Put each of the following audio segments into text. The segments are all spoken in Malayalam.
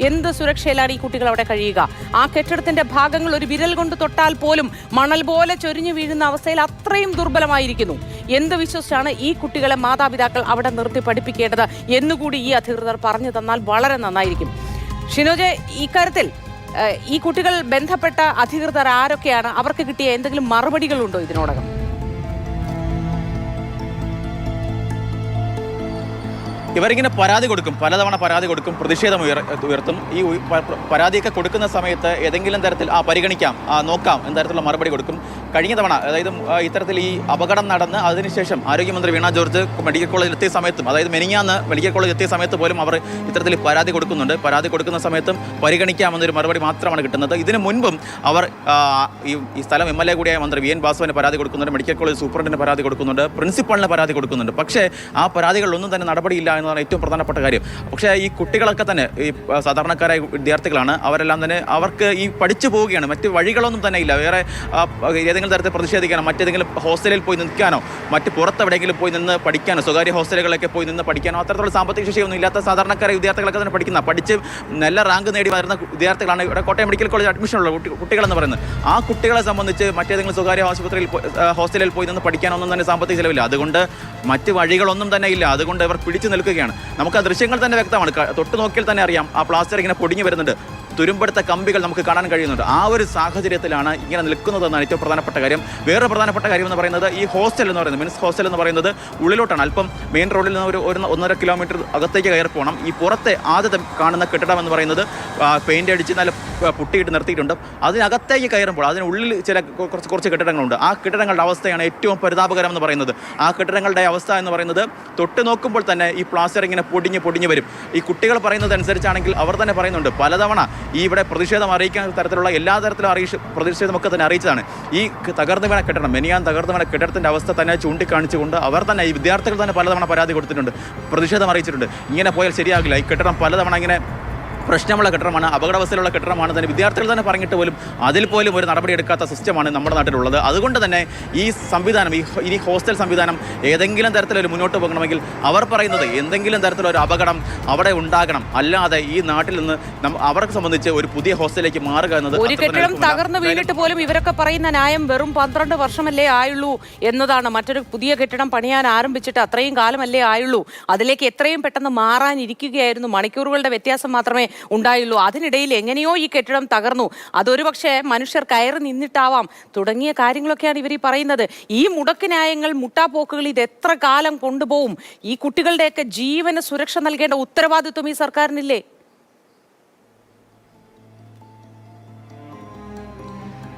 എന്ത് സുരക്ഷയിലാണ് ഈ കുട്ടികൾ അവിടെ കഴിയുക? ആ കെട്ടിടത്തിന്റെ ഭാഗങ്ങൾ ഒരു വിരൽ കൊണ്ട് തൊട്ടാൽ പോലും മണൽ പോലെ ചൊരിഞ്ഞു വീഴുന്ന അവസ്ഥയിൽ അത്രയും ദുർബലമായിരിക്കുന്നു. എന്ത് വിശ്വസിച്ചാണ് ഈ കുട്ടികളെ മാതാപിതാക്കൾ അവിടെ നിർത്തി പഠിപ്പിക്കേണ്ടത് എന്നുകൂടി ഈ അധികൃതർ പറഞ്ഞു തന്നാൽ വളരെ നന്നായിരിക്കും. ഷിനോജെ, ഇക്കാര്യത്തിൽ ഈ കുട്ടികൾ ബന്ധപ്പെട്ട അധികൃതർ ആരൊക്കെയാണ്? അവർക്ക് കിട്ടിയ എന്തെങ്കിലും മറുപടികളുണ്ടോ ഇതിനോടകം? ഇവരിങ്ങനെ പരാതി കൊടുക്കും, പലതവണ പരാതി കൊടുക്കും, പ്രതിഷേധം ഉയർത്തും. ഈ പരാതിയൊക്കെ കൊടുക്കുന്ന സമയത്ത് ഏതെങ്കിലും തരത്തിൽ പരിഗണിക്കാം, നോക്കാം എന്ന തരത്തിലുള്ള മറുപടി കൊടുക്കും. കഴിഞ്ഞ തവണ, അതായത് ഇത്തരത്തിൽ ഈ അപകടം നടന്ന് അതിനുശേഷം ആരോഗ്യമന്ത്രി വീണ ജോർജ് മെഡിക്കൽ കോളേജിൽ എത്തിയ സമയത്തും, അതായത് മെനിഞ്ഞാന്ന് മെഡിക്കൽ കോളേജിൽ എത്തിയ സമയത്ത് പോലും അവർ ഇത്തരത്തിൽ പരാതി കൊടുക്കുന്നുണ്ട്. പരാതി കൊടുക്കുന്ന സമയത്തും പരിഗണിക്കാമെന്നൊരു മറുപടി മാത്രമാണ് കിട്ടുന്നത്. ഇതിനു മുൻപും അവർ ഈ സ്ഥലം MLA കൂടിയായ മന്ത്രി VN വാസുവിന് പരാതി കൊടുക്കുന്നുണ്ട്, മെഡിക്കൽ കോളേജ് സൂപ്രണ്ടിന് പരാതി കൊടുക്കുന്നുണ്ട്, പ്രിൻസിപ്പളിന് പരാതി കൊടുക്കുന്നുണ്ട്. പക്ഷേ ആ പരാതികളിലൊന്നും തന്നെ നടപടിയില്ല എന്നതാണ് ഏറ്റവും പ്രധാനപ്പെട്ട കാര്യം. പക്ഷേ ഈ കുട്ടികളൊക്കെ തന്നെ ഈ സാധാരണക്കാരായ വിദ്യാർത്ഥികളാണ്. അവരെല്ലാം തന്നെ അവർക്ക് ഈ പഠിച്ചു പോവുകയാണ്, മറ്റ് വഴികളൊന്നും തന്നെ ഇല്ല. വേറെ ഏതെങ്കിലും തരത്തിൽ പ്രതിഷേധിക്കാനോ മറ്റേതെങ്കിലും ഹോസ്റ്റലിൽ പോയി നിൽക്കാനോ മറ്റ് പുറത്തെവിടെയെങ്കിലും പോയി നിന്ന് പഠിക്കാനോ സ്വകാര്യ ഹോസ്റ്റലുകളിലൊക്കെ പോയി നിന്ന് പഠിക്കാനോ അത്തരത്തിലുള്ള സാമ്പത്തിക ശേഷിയൊന്നും ഇല്ലാത്ത സാധാരണക്കാരായ വിദ്യാർത്ഥികളൊക്കെ തന്നെ പഠിച്ച് നല്ല റാങ്ക് നേടി വരുന്ന വിദ്യാർത്ഥികളാണ് ഇവിടെ കോട്ടയം മെഡിക്കൽ കോളേജ് അഡ്മിഷനുള്ള കുട്ടികളെന്ന് പറയുന്നത്. ആ കുട്ടികളെ സംബന്ധിച്ച് മറ്റേതെങ്കിലും സ്വകാര്യ ഹോസ്റ്റലിൽ പോയി നിന്ന് പഠിക്കാനൊന്നും തന്നെ സാമ്പത്തിക ചിലവില്ല. അതുകൊണ്ട് മറ്റ് വഴികളൊന്നും തന്നെ ഇല്ല. അതുകൊണ്ട് ഇവർ പിടിച്ചു നിൽക്കുകയാണ്. നമുക്ക് ആ ദൃശ്യങ്ങൾ തന്നെ വ്യക്തമാണ്. തൊട്ട് നോക്കിയാൽ തന്നെ അറിയാം, ആ പ്ലാസ്റ്റർ ഇങ്ങനെ പൊടിഞ്ഞു വരുന്നുണ്ട്, തുരുമ്പെടുത്ത കമ്പികൾ നമുക്ക് കാണാൻ കഴിയുന്നുണ്ട്. ആ ഒരു സാഹചര്യത്തിലാണ് ഇങ്ങനെ നിൽക്കുന്നതെന്നാണ് ഏറ്റവും പ്രധാനപ്പെട്ട കാര്യം. വേറെ പ്രധാനപ്പെട്ട കാര്യം എന്ന് പറയുന്നത് ഈ ഹോസ്റ്റൽ എന്ന് പറയുന്നത്, മെൻസ് ഹോസ്റ്റൽ എന്ന് പറയുന്നത് ഉള്ളിലോട്ടാണ്. അല്പം മെയിൻ റോഡിൽ നിന്ന് ഒരു 1.5 കിലോമീറ്റർ അകത്തേക്ക് കയറി പോകണം. ഈ പുറത്തെ ആദ്യത്തെ കാണുന്ന കെട്ടിടം എന്ന് പറയുന്നത് പെയിൻ്റ് അടിച്ച് നല്ല പുട്ടിയിട്ട് നിർത്തിയിട്ടുണ്ട്. അതിനകത്തേക്ക് കയറുമ്പോൾ അതിനുള്ളിൽ ചില കുറച്ച് കെട്ടിടങ്ങളുണ്ട്. ആ കെട്ടിടങ്ങളുടെ അവസ്ഥയാണ് ഏറ്റവും പരിതാപകരം എന്ന് പറയുന്നത്. ആ കെട്ടിടങ്ങളുടെ അവസ്ഥ എന്ന് പറയുന്നത് തൊട്ട് നോക്കുമ്പോൾ തന്നെ ഈ പ്ലാസ്റ്റർ ഇങ്ങനെ പൊടിഞ്ഞ് വരും. ഈ കുട്ടികൾ പറയുന്നത് അനുസരിച്ചാണെങ്കിൽ അവർ തന്നെ പറയുന്നുണ്ട്, പലതവണ ഈ ഇവിടെ പ്രതിഷേധം അറിയിക്കാൻ തരത്തിലുള്ള എല്ലാ തരത്തിലും പ്രതിഷേധമൊക്കെ തന്നെ അറിയിച്ചതാണ്. ഈ തകർന്നു വീണ കെട്ടിടം, മെനിയാൻ തകർന്നു വീണ കെട്ടിടത്തിൻ്റെ അവസ്ഥ തന്നെ ചൂണ്ടിക്കാണിച്ചുകൊണ്ട് അവർ തന്നെ, ഈ വിദ്യാർത്ഥികൾ തന്നെ പലതവണ പരാതി കൊടുത്തിട്ടുണ്ട്, പ്രതിഷേധം അറിയിച്ചിട്ടുണ്ട്. ഇങ്ങനെ പോയാൽ ശരിയാകില്ല, ഈ കെട്ടിടം പലതവണ ഇങ്ങനെ പ്രശ്നമുള്ള കെട്ടിടമാണ്, അപകടാവസ്ഥയിലുള്ള കെട്ടിടമാണ് തന്നെ വിദ്യാർത്ഥികൾ തന്നെ പറഞ്ഞിട്ട് പോലും അതിൽ പോലും ഒരു നടപടി എടുക്കാത്ത സിസ്റ്റമാണ് നമ്മുടെ നാട്ടിലുള്ളത്. അതുകൊണ്ട് തന്നെ ഈ സംവിധാനം, ഈ ഹോസ്റ്റൽ സംവിധാനം ഏതെങ്കിലും തരത്തിലൊരു മുന്നോട്ട് പോകണമെങ്കിൽ അവർ പറയുന്നത് എന്തെങ്കിലും തരത്തിലൊരു അപകടം അവിടെ ഉണ്ടാകണം. അല്ലാതെ ഈ നാട്ടിൽ നിന്ന് അവർക്ക് സംബന്ധിച്ച് ഒരു പുതിയ ഹോസ്റ്റലിലേക്ക് മാറുക എന്നത്, ഒരു കെട്ടിടം തകർന്നു വീണിട്ട് പോലും ഇവരൊക്കെ പറയുന്ന ന്യായം വെറും 12 വർഷമല്ലേ ആയുള്ളൂ എന്നതാണ്. മറ്റൊരു പുതിയ കെട്ടിടം പണിയാൻ ആരംഭിച്ചിട്ട് അത്രയും കാലമല്ലേ ആയുള്ളൂ, അതിലേക്ക് എത്രയും പെട്ടെന്ന് മാറാനിരിക്കുകയായിരുന്നു, മണിക്കൂറുകളുടെ വ്യത്യാസം മാത്രമേ ഉണ്ടായുള്ളൂ. അതിനിടയിൽ എങ്ങനെയോ ഈ കെട്ടിടം തകർന്നു. അതൊരു പക്ഷേ മനുഷ്യർ കയറി നിന്നിട്ടാവാം തുടങ്ങിയ കാര്യങ്ങളൊക്കെയാണ് ഇവർ ഈ പറയുന്നത്. ഈ മുടക്ക് ന്യായങ്ങൾ, മുട്ടാപ്പോക്കുകൾ ഇത് എത്ര കാലം കൊണ്ടുപോകും? ഈ കുട്ടികളുടെയൊക്കെ ജീവന് സുരക്ഷ നൽകേണ്ട ഉത്തരവാദിത്വം ഈ സർക്കാരിനില്ലേ?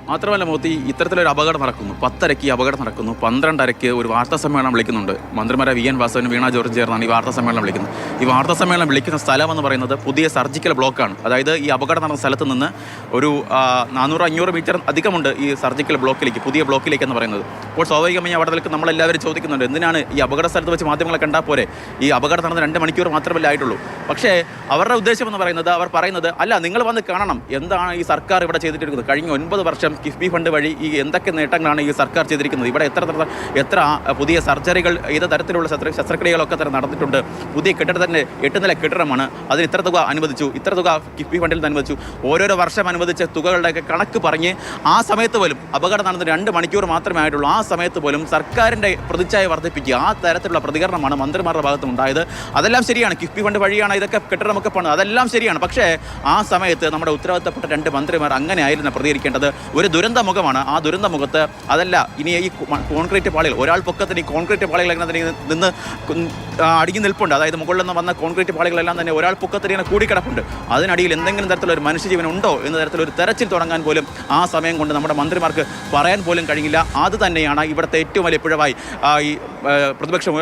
മാത്രമല്ല മോത്തി, ഇത്തരത്തിലൊരു അപകടം നടക്കുന്നു, 10:30 അപകടം നടക്കുന്നു, 12:30 ഒരു വാർത്താ സമ്മേളനം വിളിക്കുന്നുണ്ട്. മന്ത്രിമാരെ VN വാസുവിനും വീണ ജോർജ് ചേർന്നാണ് ഈ വാർത്താ സമ്മേളനം വിളിക്കുന്നത്. ഈ വാർത്താ സമ്മേളനം വിളിക്കുന്ന സ്ഥലം എന്ന് പറയുന്നത് പുതിയ സർജിക്കൽ ബ്ലോക്കാണ്. അതായത് ഈ അപകടം നടന്ന സ്ഥലത്ത് നിന്ന് ഒരു 400-500 മീറ്റർ അധികമുണ്ട് ഈ സർജിക്കൽ ബ്ലോക്കിലേക്ക്, പുതിയ ബ്ലോക്കിലേക്ക് എന്ന് പറയുന്നത്. അപ്പോൾ സ്വാഭാവികമായി അവിടെ നിൽക്ക് നമ്മളെല്ലാവരും ചോദിക്കുന്നുണ്ട്, എന്തിനാണ് ഈ അപകട സ്ഥലത്ത് വെച്ച് മാധ്യമങ്ങളെ കണ്ടാൽ പോരെ? ഈ അപകടം നടന്ന് 2 മണിക്കൂർ മാത്രമല്ലേ ആയിട്ടുള്ളൂ. പക്ഷേ അവരുടെ ഉദ്ദേശം എന്ന് പറയുന്നത്, അവർ പറയുന്നത് അല്ല, നിങ്ങൾ വന്ന് കാണണം എന്താണ് ഈ സർക്കാർ ഇവിടെ ചെയ്തിട്ടിരിക്കുന്നത്. കഴിഞ്ഞ 9 വർഷം കിഫ്ബി ഫണ്ട് വഴി ഈ എന്തൊക്കെ നേട്ടങ്ങളാണ് ഈ സർക്കാർ ചെയ്തിരിക്കുന്നത്. ഇവിടെ എത്ര പുതിയ സർജറികൾ, ഏത് തരത്തിലുള്ള ശസ്ത്രക്രിയകളൊക്കെ തന്നെ നടന്നിട്ടുണ്ട്. പുതിയ കെട്ടിടത്തിൻ്റെ 8 നില കെട്ടിടമാണ്, അതിന് ഇത്ര തുക അനുവദിച്ചു, ഇത്ര തുക കിഫ്ബി ഫണ്ടിൽ നിന്ന് അനുവദിച്ചു. ഓരോരോ വർഷം അനുവദിച്ച തുകകളുടെയൊക്കെ കണക്ക് പറഞ്ഞ് ആ സമയത്ത് പോലും അപകടം നടന്ന് 2 മണിക്കൂർ മാത്രമേ ആയിട്ടുള്ളൂ. ആ സമയത്ത് പോലും സർക്കാരിൻ്റെ പ്രതിച്ഛായ വർദ്ധിപ്പിക്കുക, ആ തരത്തിലുള്ള പ്രതികരണമാണ് മന്ത്രിമാരുടെ ഭാഗത്തും ഉണ്ടായത്. അതെല്ലാം ശരിയാണ്, കിഫ്ബി ഫണ്ട് വഴിയാണ് ഇതൊക്കെ കെട്ടിടമൊക്കെ പണിത്, അതെല്ലാം ശരിയാണ്. പക്ഷേ ആ സമയത്ത് നമ്മുടെ ഉത്തരവാദിത്തപ്പെട്ട 2 മന്ത്രിമാർ അങ്ങനെ ആയിരുന്നു പ്രതികരിക്കേണ്ടത്. ഒരു ദുരന്ത മുഖമാണ്, ആ ദുരന്ത മുഖത്ത് അതല്ല ഇനി ഈ കോൺക്രീറ്റ് പാളികൾ, ഒരാൾ പൊക്കത്തിന് ഈ കോൺക്രീറ്റ് പാളികൾ എങ്ങനെ നിന്ന് അടുങ്ങി നിൽപ്പുണ്ട്. അതായത് മുകളിൽ നിന്ന് വന്ന കോൺക്രീറ്റ് പാളികളെല്ലാം തന്നെ ഒരാൾ പൊക്കത്തിന് ഇങ്ങനെ കൂടിക്കിടപ്പുണ്ട്. അതിനടിയിൽ എന്തെങ്കിലും തരത്തിലൊരു മനുഷ്യജീവൻ ഉണ്ടോ എന്ന തരത്തിലൊരു തെരച്ചിൽ തുടങ്ങാൻ പോലും ആ സമയം കൊണ്ട് നമ്മുടെ മന്ത്രിമാർക്ക് പറയാൻ പോലും കഴിഞ്ഞില്ല. അത് തന്നെയാണ് ഇവിടുത്തെ ഏറ്റവും വലിയ പിഴവായി ഈ പ്രതിപക്ഷം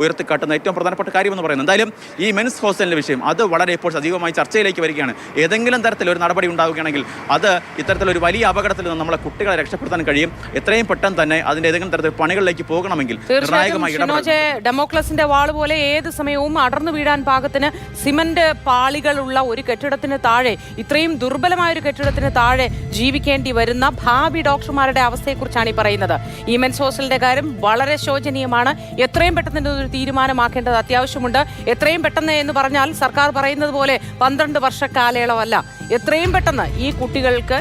ഉയർത്തിക്കാട്ടുന്ന ഏറ്റവും പ്രധാനപ്പെട്ട കാര്യമെന്ന് പറയുന്നത്. എന്തായാലും ഈ മെൻസ് ഹോസ്റ്റലിൻ്റെ വിഷയം അത് വളരെ ഇപ്പോൾ സജീവമായി ചർച്ചയിലേക്ക് വരികയാണ്. ഏതെങ്കിലും തരത്തിലൊരു നടപടി ഉണ്ടാവുകയാണെങ്കിൽ അത് ഇത്തരത്തിലൊരു വലിയ അപകടത്തിൽ അപകടത്തിൽ നിന്ന് നമ്മളെ കുട്ടികളെ രക്ഷപ്പെടുത്താൻ കഴിയും. എത്രയും പെട്ടെന്ന് തന്നെ അതിന്റെ ഏതെങ്കിലും തരത്തിൽ പണികളിലേക്ക് പോകണമെങ്കിൽ നിർണായകമായി ഡെമോക്രസിന്റെ വാള് പോലെ ഏത് സമയവും അടർന്നു വീഴാൻ പാകത്തിന് സിമന്റ് പാളികളുള്ള ഒരു കെട്ടിടത്തിന് താഴെ, ഇത്രയും ദുർബലമായ ഒരു കെട്ടിടത്തിന് താഴെ ജീവിക്കേണ്ടി വരുന്ന ഭാവി ഡോക്ടർമാരുടെ അവസ്ഥയെക്കുറിച്ചാണ് ഈ പറയുന്നത്. ഈ മെൻസ് ഹോസ്റ്റലിന്റെ കാര്യം വളരെ ശോചനീയമാണ്. എത്രയും പെട്ടെന്ന് ഒരു തീരുമാനമാക്കേണ്ടത് അത്യാവശ്യമുണ്ട്. എത്രയും പെട്ടെന്ന് എന്ന് പറഞ്ഞാൽ സർക്കാർ പറയുന്നത് പോലെ 12 വർഷ കാലയളവല്ല. എത്രയും പെട്ടെന്ന് ഈ കുട്ടികൾക്ക്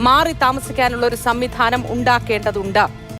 മാറി താമസിക്കാനുള്ള ഒരു സംവിധാനം ഉണ്ടാക്കേണ്ടതുണ്ട്.